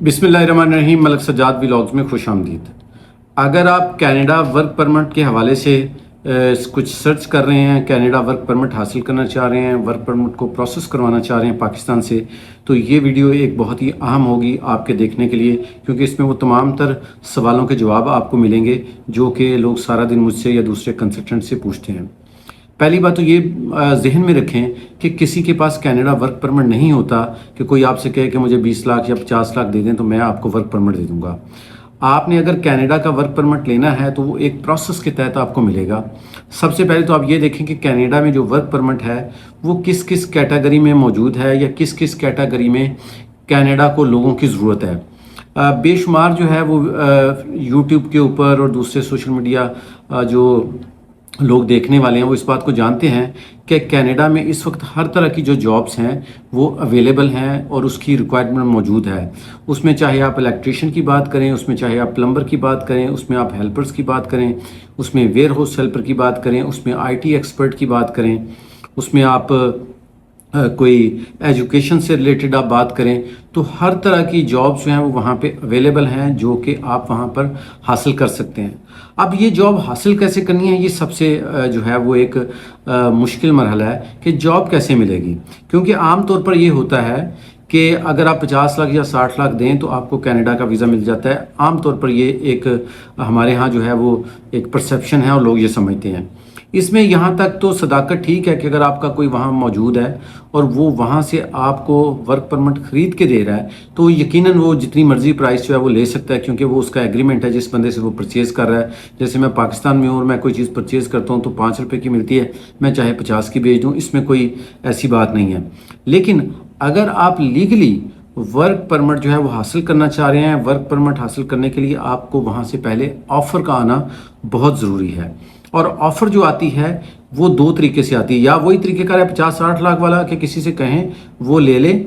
बिस्मिल्लाहिर्रहमानिर्रहीम। मलक सज्जाद व्लॉग्स में खुश आमदीद। अगर आप कनाडा वर्क परमिट के हवाले से कुछ सर्च कर रहे हैं, कनाडा वर्क परमिट हासिल करना चाह रहे हैं, वर्क परमिट को प्रोसेस करवाना चाह रहे हैं पाकिस्तान से, तो ये वीडियो एक बहुत ही अहम होगी आपके देखने के लिए, क्योंकि इसमें वो तमाम तर सवालों के जवाब आपको मिलेंगे जो कि लोग सारा दिन मुझसे या दूसरे कंसल्टेंट से पूछते हैं। पहली बात तो ये जहन में रखें कि किसी के पास कनाडा वर्क परमिट नहीं होता कि कोई आपसे कहे कि मुझे 20 लाख या 50 लाख दे दें तो मैं आपको वर्क परमिट दे दूंगा। आपने अगर कनाडा का वर्क परमिट लेना है तो वो एक प्रोसेस के तहत आपको मिलेगा। सबसे पहले तो आप ये देखें कि कनाडा में जो वर्क परमिट है वो किस किस कैटेगरी में मौजूद है या किस किस कैटेगरी में कनाडा को लोगों की ज़रूरत है। बेशुमार जो है वो यूट्यूब के ऊपर और दूसरे सोशल मीडिया जो लोग देखने वाले हैं वो इस बात को जानते हैं कि कनाडा में इस वक्त हर तरह की जो जॉब्स हैं वो अवेलेबल हैं और उसकी रिक्वायरमेंट मौजूद है। उसमें चाहे आप इलेक्ट्रीशियन की बात करें, उसमें चाहे आप प्लम्बर की बात करें, उसमें आप हेल्पर्स की बात करें, उसमें वेयर हाउस हेल्पर की बात करें, उसमें आईटी एक्सपर्ट की बात करें, उसमें आप कोई एजुकेशन से रिलेटेड आप बात करें, तो हर तरह की जॉब्स जो हैं वो वहाँ पे अवेलेबल हैं जो कि आप वहाँ पर हासिल कर सकते हैं। अब ये जॉब हासिल कैसे करनी है, ये सबसे जो है वो एक मुश्किल मरहला है कि जॉब कैसे मिलेगी। क्योंकि आम तौर पर ये होता है कि अगर आप 50 लाख या 60 लाख दें तो आपको कनाडा का वीज़ा मिल जाता है। आम तौर पर ये एक हमारे यहाँ जो है वो एक परसेप्शन है और लोग ये समझते हैं। इसमें यहाँ तक तो सदाकत ठीक है कि अगर आपका कोई वहाँ मौजूद है और वो वहाँ से आपको वर्क परमिट ख़रीद के दे रहा है तो यकीनन वो जितनी मर्ज़ी प्राइस जो है वो ले सकता है, क्योंकि वो उसका एग्रीमेंट है जिस बंदे से वो परचेज़ कर रहा है। जैसे मैं पाकिस्तान में हूँ और मैं कोई चीज़ परचेज़ करता हूँ तो 5 रुपये की मिलती है, मैं चाहे 50 की बेच दूँ, इसमें कोई ऐसी बात नहीं है। लेकिन अगर आप लीगली वर्क परमिट जो है वो हासिल करना चाह रहे हैं, वर्क परमिट हासिल करने के लिए आपको वहाँ से पहले ऑफ़र का आना बहुत ज़रूरी है। और ऑफ़र जो आती है वो दो तरीके से आती है, या वही तरीक़ेकार है 50-60 लाख वाला कि किसी से कहें वो ले ले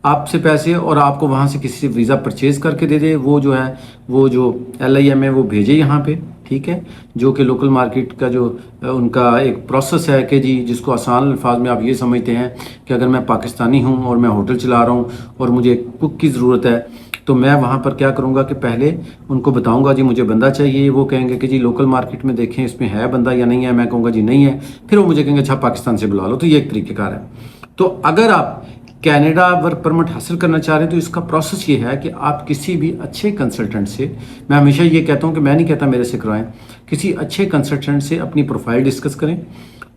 आपसे पैसे और आपको वहाँ से किसी से वीज़ा परचेज़ करके दे दे, वो जो है वो जो LIM है वो भेजे यहाँ पे, ठीक है, जो कि लोकल मार्केट का जो उनका एक प्रोसेस है कि जी जिसको आसान अल्फाज में आप ये समझते हैं कि अगर मैं पाकिस्तानी हूँ और मैं होटल चला रहा हूँ और मुझे कुक की ज़रूरत है तो मैं वहाँ पर क्या करूँगा कि पहले उनको बताऊँगा जी मुझे बंदा चाहिए, वो कहेंगे कि जी लोकल मार्केट में देखें इसमें है बंदा या नहीं है, मैं कहूँगा जी नहीं है, फिर वो मुझे कहेंगे अच्छा पाकिस्तान से बुला लो। तो ये एक तरीक़ेकार है। तो अगर आप कनाडा वर्क परमिट हासिल करना चाह रहे हैं तो इसका प्रोसेस ये है कि आप किसी भी अच्छे कंसल्टेंट से, मैं हमेशा ये कहता हूँ कि मैं नहीं कहता मेरे से करवाएं, किसी अच्छे कंसल्टेंट से अपनी प्रोफाइल डिस्कस करें,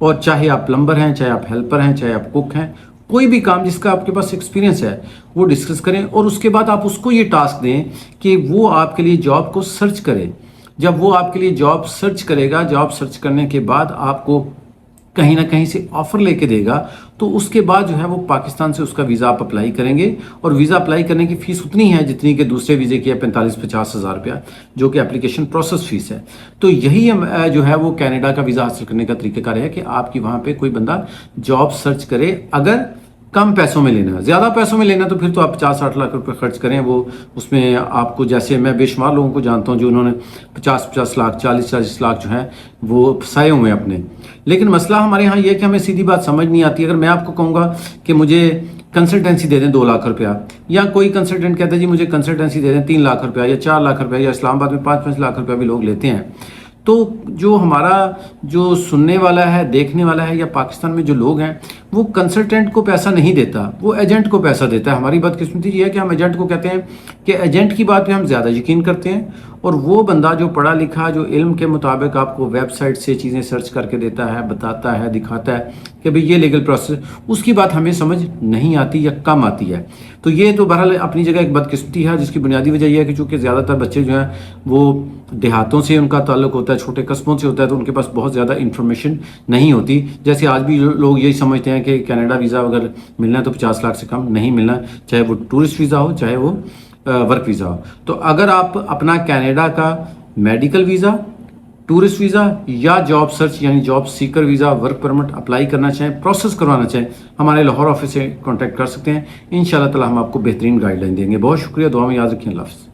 और चाहे आप प्लम्बर हैं, चाहे आप हेल्पर हैं, चाहे आप कुक हैं, कोई भी काम जिसका आपके पास एक्सपीरियंस है वो डिस्कस करें। और उसके बाद आप उसको ये टास्क दें कि वो आपके लिए जॉब को सर्च करे। जब वो आपके लिए जॉब सर्च करेगा, जॉब सर्च करने के बाद आपको कहीं ना कहीं से ऑफ़र लेके देगा, तो उसके बाद जो है वो पाकिस्तान से उसका वीज़ा आप अप्लाई करेंगे। और वीज़ा अप्लाई करने की फ़ीस उतनी है जितनी कि दूसरे वीज़े की है, 45-50 हज़ार रुपया, जो कि एप्लीकेशन प्रोसेस फ़ीस है। तो यही जो है वो कनाडा का वीज़ा हासिल करने का तरीक़ाकार है कि आपकी वहाँ पे कोई बंदा जॉब सर्च करे। अगर कम पैसों में लेना है, ज़्यादा पैसों में लेना तो फिर तो आप 50-60 लाख रुपए खर्च करें। वो उसमें आपको, जैसे मैं बेशुमार लोगों को जानता हूं जो उन्होंने 50-50 लाख, 40-40 लाख जो है वो फंसाए हुए हैं अपने। लेकिन मसला हमारे यहाँ ये है कि हमें सीधी बात समझ नहीं आती। अगर मैं आपको कहूँगा कि मुझे कंसल्टेंसी दे दें 2 लाख रुपया, या कोई कंसल्टेंट कहता है जी मुझे कंसल्टेंसी दे दें 3 लाख रुपया या 4 लाख रुपया, या इस्लामाबाद में 5-5 लाख रुपया भी लोग लेते हैं, तो जो हमारा जो सुनने वाला है, देखने वाला है, या पाकिस्तान में जो लोग हैं वो कंसल्टेंट को पैसा नहीं देता, वो एजेंट को पैसा देता है। हमारी बदकिस्मती ये है कि हम एजेंट को कहते हैं कि एजेंट की बात पे हम ज़्यादा यकीन करते हैं, और वो बंदा जो पढ़ा लिखा, जो इल्म के मुताबिक आपको वेबसाइट से चीज़ें सर्च करके देता है, बताता है, दिखाता है कि भाई ये लीगल प्रोसेस, उसकी बात हमें समझ नहीं आती या कम आती है। तो ये तो बहरहाल अपनी जगह एक बदकिस्मती है, जिसकी बुनियादी वजह यह है कि चूँकि ज़्यादातर बच्चे जो हैं वो देहातों से उनका ताल्लुक होता है, छोटे कस्बों से होता है, तो उनके पास बहुत ज़्यादा इन्फॉर्मेशन नहीं होती। जैसे आज भी लोग यही समझते हैं कि कनाडा वीज़ा अगर मिलना है तो 50 लाख से कम नहीं मिलना, चाहे वो टूरिस्ट वीज़ा हो, चाहे वो वर्क वीज़ा हो। तो अगर आप अपना कनाडा का मेडिकल वीज़ा, टूरिस्ट वीज़ा या जॉब सर्च यानी job seeker visa, work permit apply करना चाहें, प्रोसेस करवाना चाहें, हमारे लाहौर ऑफिस से कांटेक्ट कर सकते हैं। इंशाल्लाह ताला हम आपको बेहतरीन गाइडलाइन देंगे। बहुत शुक्रिया, दुआ में याद रखिए। अल्लाह हाफ़िज़।